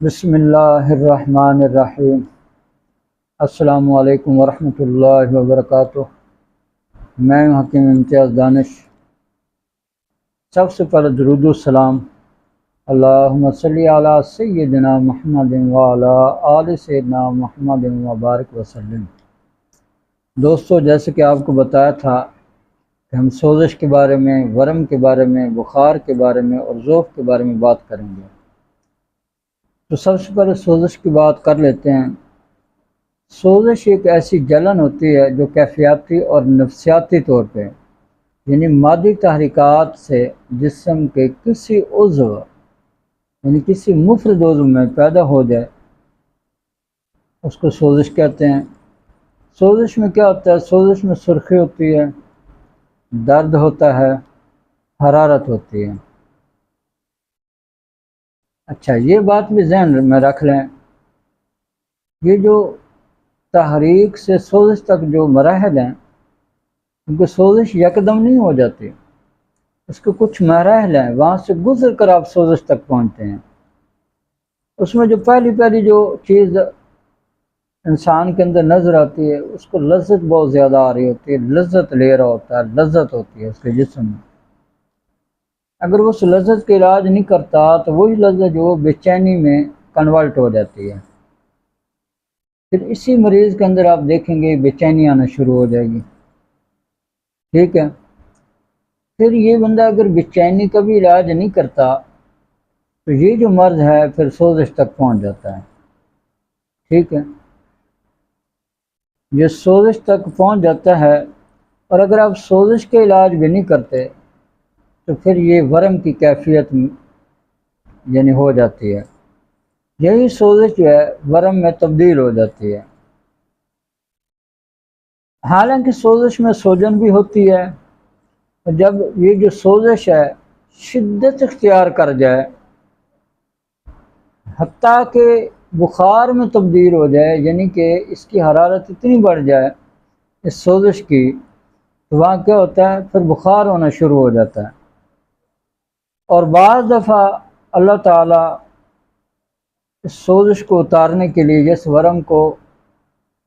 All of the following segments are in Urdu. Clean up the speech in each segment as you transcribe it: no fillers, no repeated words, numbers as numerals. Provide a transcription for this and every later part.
بسم اللہ الرحمن الرحیم۔ السلام علیکم ورحمۃ اللہ وبرکاتہ۔ میں ہوں حکیم امتیاز دانش۔ سب سے پہلے درود و سلام اللہم صلی علی سیدنا محمد وعلی آل سیدنا محمد وبارک وسلم۔ دوستو، جیسے کہ آپ کو بتایا تھا کہ ہم سوزش کے بارے میں، ورم کے بارے میں، بخار کے بارے میں اور ذوف کے بارے میں بات کریں گے۔ تو سب سے پہلے سوزش کی بات کر لیتے ہیں۔ سوزش ایک ایسی جلن ہوتی ہے جو کیفیاتی اور نفسیاتی طور پہ یعنی مادی تحریکات سے جسم کے کسی عضو یعنی کسی مفرد عضو میں پیدا ہو جائے، اس کو سوزش کہتے ہیں۔ سوزش میں کیا ہوتا ہے؟ سوزش میں سرخی ہوتی ہے، درد ہوتا ہے، حرارت ہوتی ہے۔ اچھا، یہ بات بھی ذہن میں رکھ لیں، یہ جو تحریک سے سوزش تک جو مراحل ہیں، کیونکہ سوزش یکدم نہیں ہو جاتی، اس کے کچھ مراحل ہیں، وہاں سے گزر کر آپ سوزش تک پہنچتے ہیں۔ اس میں جو پہلی جو چیز انسان کے اندر نظر آتی ہے، اس کو لذت بہت زیادہ آ رہی ہوتی ہے، لذت لے رہا ہوتا ہے، لذت ہوتی ہے اس کے جسم میں۔ اگر وہ اس لذت کا علاج نہیں کرتا تو وہی لذت جو بے چینی میں کنورٹ ہو جاتی ہے، پھر اسی مریض کے اندر آپ دیکھیں گے بے چینی آنا شروع ہو جائے گی۔ ٹھیک ہے، پھر یہ بندہ اگر بے چینی کا بھی علاج نہیں کرتا تو یہ جو مرض ہے پھر سوزش تک پہنچ جاتا ہے۔ ٹھیک ہے، یہ سوزش تک پہنچ جاتا ہے، اور اگر آپ سوزش کے علاج بھی نہیں کرتے تو پھر یہ ورم کی کیفیت یعنی ہو جاتی ہے۔ یہی سوزش جو ہے ورم میں تبدیل ہو جاتی ہے۔ حالانکہ سوزش میں سوجن بھی ہوتی ہے، جب یہ جو سوزش ہے شدت اختیار کر جائے، حتیٰ کہ بخار میں تبدیل ہو جائے، یعنی کہ اس کی حرارت اتنی بڑھ جائے اس سوزش کی، تو وہاں کیا ہوتا ہے؟ پھر بخار ہونا شروع ہو جاتا ہے۔ اور بعض دفعہ اللہ تعالیٰ اس سوزش کو اتارنے کے لیے، اس ورم کو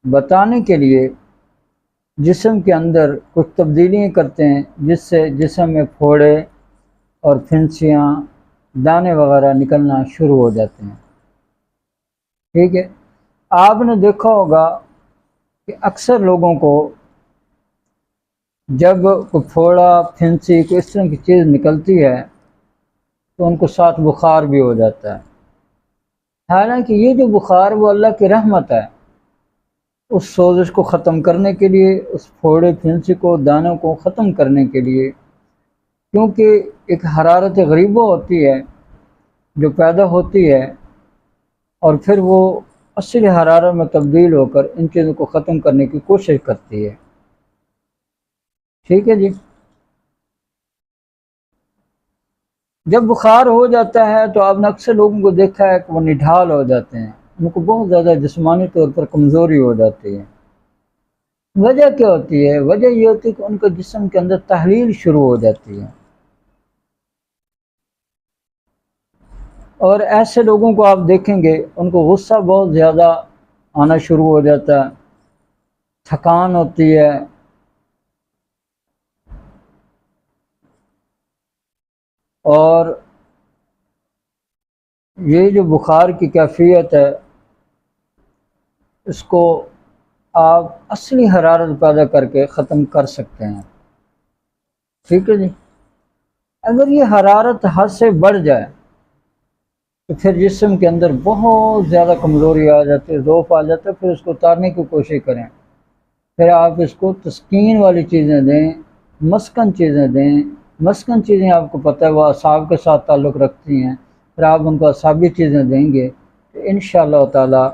بتانے کے لیے جسم کے اندر کچھ تبدیلیاں کرتے ہیں، جس سے جسم میں پھوڑے اور پھنسیاں، دانے وغیرہ نکلنا شروع ہو جاتے ہیں۔ ٹھیک ہے، آپ نے دیکھا ہوگا کہ اکثر لوگوں کو جب کوئی پھوڑا، پھنسی، کوئی اس طرح کی چیز نکلتی ہے تو ان کو ساتھ بخار بھی ہو جاتا ہے۔ حالانکہ یہ جو بخار وہ اللہ کی رحمت ہے اس سوزش کو ختم کرنے کے لیے، اس پھوڑے پھنسی کو، دانوں کو ختم کرنے کے لیے، کیونکہ ایک حرارت غریبہ ہوتی ہے جو پیدا ہوتی ہے اور پھر وہ اصل حرارت میں تبدیل ہو کر ان چیزوں کو ختم کرنے کی کوشش کرتی ہے۔ ٹھیک ہے جی، جب بخار ہو جاتا ہے تو آپ نے اکثر لوگوں کو دیکھا ہے کہ وہ نڈھال ہو جاتے ہیں، ان کو بہت زیادہ جسمانی طور پر کمزوری ہو جاتی ہے۔ وجہ کیا ہوتی ہے؟ وجہ یہ ہوتی ہے کہ ان کے جسم کے اندر تحلیل شروع ہو جاتی ہے، اور ایسے لوگوں کو آپ دیکھیں گے ان کو غصہ بہت زیادہ آنا شروع ہو جاتا ہے، تھکان ہوتی ہے، اور یہ جو بخار کی کیفیت ہے اس کو آپ اصلی حرارت پیدا کر کے ختم کر سکتے ہیں۔ ٹھیک ہے جی، اگر یہ حرارت حد سے بڑھ جائے تو پھر جسم کے اندر بہت زیادہ کمزوری آ جاتی ہے، ضعف آ جاتا ہے، پھر اس کو اتارنے کی کوشش کریں۔ پھر آپ اس کو تسکین والی چیزیں دیں، مسکن چیزیں دیں۔ مسکن چیزیں آپ کو پتہ ہے وہ اعصاب کے ساتھ تعلق رکھتی ہیں، پھر آپ ان کو اعصابی چیزیں دیں گے تو انشاءاللہ تعالیٰ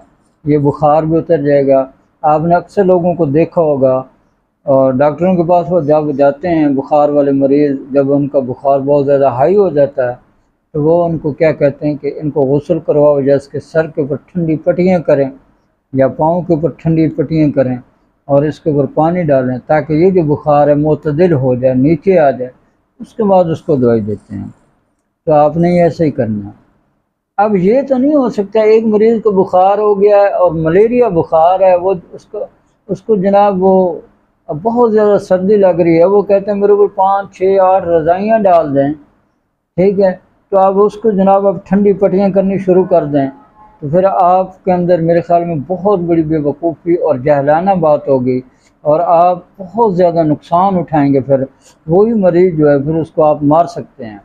یہ بخار بھی اتر جائے گا۔ آپ نے اکثر لوگوں کو دیکھا ہوگا، اور ڈاکٹروں کے پاس وہ جب جاتے ہیں بخار والے مریض، جب ان کا بخار بہت زیادہ ہائی ہو جاتا ہے تو وہ ان کو کیا کہتے ہیں کہ ان کو غسل کرواؤ، یا اس کے سر کے اوپر ٹھنڈی پٹیاں کریں یا پاؤں کے اوپر ٹھنڈی پٹیاں کریں اور اس کے اوپر پانی ڈالیں تاکہ یہ جو بخار ہے معتدل ہو جائے، نیچے آ جائے، اس کے بعد اس کو دوائی دیتے ہیں۔ تو آپ نے یہ ایسے ہی کرنا ہے۔ اب یہ تو نہیں ہو سکتا ایک مریض کو بخار ہو گیا ہے اور ملیریا بخار ہے، وہ اس کو جناب وہ بہت زیادہ سردی لگ رہی ہے، وہ کہتے ہیں میرے کو 5 6 8 رضائیاں ڈال دیں، ٹھیک ہے، تو آپ اس کو جناب اب ٹھنڈی پٹیاں کرنی شروع کر دیں، تو پھر آپ کے اندر میرے خیال میں بہت بڑی بے وقوفی اور جہلانہ بات ہوگی، اور آپ بہت زیادہ نقصان اٹھائیں گے، پھر وہی مریض جو ہے پھر اس کو آپ مار سکتے ہیں۔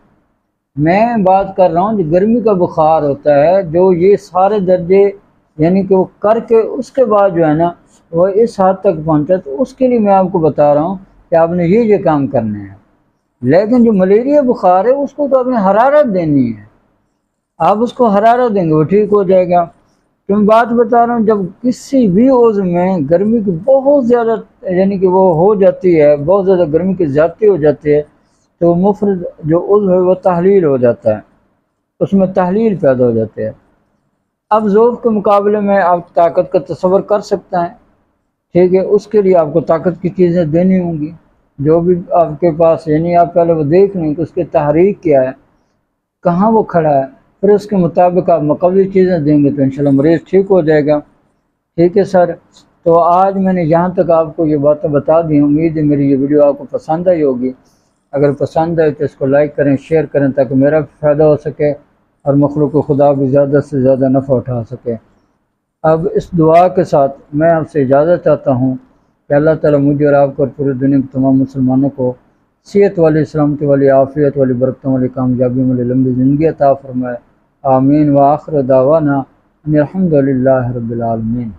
میں بات کر رہا ہوں جو گرمی کا بخار ہوتا ہے، جو یہ سارے درجے یعنی کہ وہ کر کے اس کے بعد جو ہے نا وہ اس حد تک پہنچا، تو اس کے لیے میں آپ کو بتا رہا ہوں کہ آپ نے یہ کام کرنے ہیں۔ لیکن جو ملیریا بخار ہے اس کو تو آپ نے حرارت دینی ہے، آپ اس کو حرارت دیں گے وہ ٹھیک ہو جائے گا۔ تو میں بات بتا رہا ہوں جب کسی بھی عضو میں گرمی کی بہت زیادہ یعنی کہ وہ ہو جاتی ہے، بہت زیادہ گرمی کی زیادتی ہو جاتی ہے، تو مفرد جو عضو ہے وہ تحلیل ہو جاتا ہے، اس میں تحلیل پیدا ہو جاتے ہیں۔ اب ذوب کے مقابلے میں آپ طاقت کا تصور کر سکتے ہیں، ٹھیک ہے، اس کے لیے آپ کو طاقت کی چیزیں دینی ہوں گی، جو بھی آپ کے پاس یعنی آپ پہلے وہ دیکھ لیں کہ اس کی تحریک کیا ہے، کہاں وہ کھڑا ہے، پھر اس کے مطابق آپ مقوی چیزیں دیں گے تو انشاءاللہ مریض ٹھیک ہو جائے گا۔ ٹھیک ہے سر، تو آج میں نے یہاں تک آپ کو یہ باتیں بتا دی، امید ہے میری یہ ویڈیو آپ کو پسند آئی ہوگی۔ اگر پسند آئے تو اس کو لائک کریں، شیئر کریں، تاکہ میرا بھی فائدہ ہو سکے اور مخلوق خدا بھی زیادہ سے زیادہ نفع اٹھا سکے۔ اب اس دعا کے ساتھ میں آپ سے اجازت چاہتا ہوں کہ اللہ تعالیٰ مجھے اور آپ کو اور پوری دنیا کے تمام مسلمانوں کو صحت والی، سلامتی والی، عافیت والی، برکتوں والی، کامیابی والی لمبی زندگی عطا فرمائے۔ آمین۔ وآخر دعوانا ان الحمد للہ رب العالمین۔